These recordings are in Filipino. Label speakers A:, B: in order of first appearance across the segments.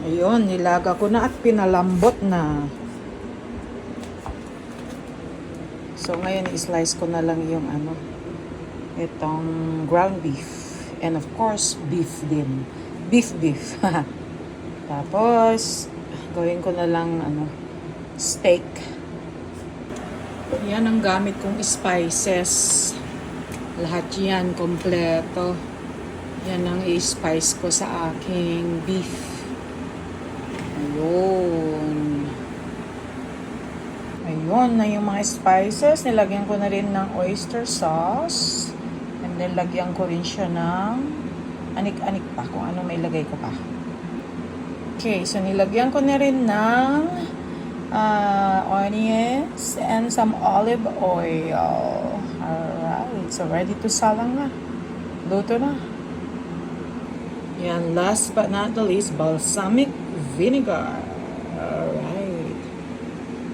A: Ayun, nilaga ko na at pinalambot na. So, ngayon, i-slice ko na lang yung itong ground beef. And of course, beef din. Beef. Tapos, gawin ko na lang, steak. Yan ang gamit kong spices. Lahat yan, kompleto. Yan ang i-spice ko sa aking beef. Ayun na yung mga spices. Nilagyan ko na rin ng oyster sauce. And then, lagyan ko rin siya ng anik-anik pa. Kung ano may lagay ko pa. Okay, so nilagyan ko na rin ng onions and some olive oil. Alright, so ready to salang na. Luto na. Yan, last but not the least, balsamic vinegar. Alright.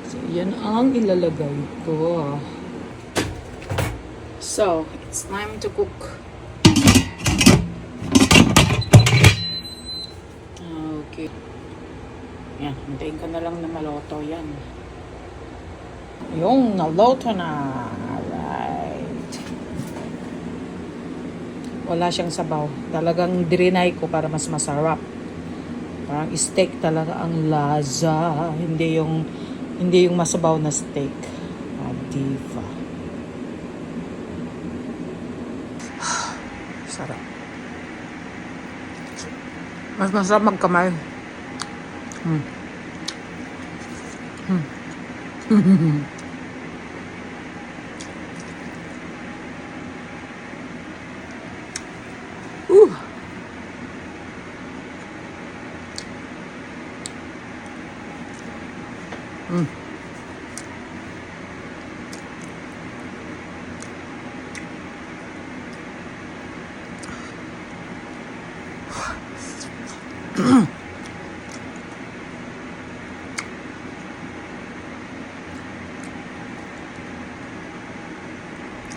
A: So, yan ang ilalagay ko. So, it's time to cook. Okay. Yan, hintayin ko na lang na maloto yan. Yung naloto na. Alright. Wala siyang sabaw. Talagang dirinay ko para mas masarap. Parang steak talaga ang laza. Hindi yung masabaw na steak. Diva. Sarap. Mas masarap magkamay.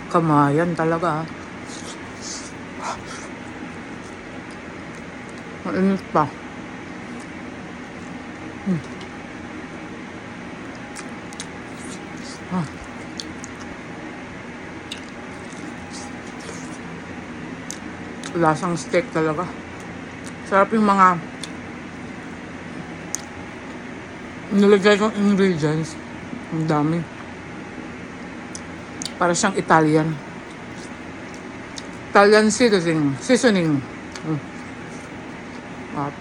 A: Kamayan talaga. Mainit pa. Lasang steak talaga. Sarap yung mga nilagay kong ingredients. Ang dami. Para siyang Italian. Italian seasoning. At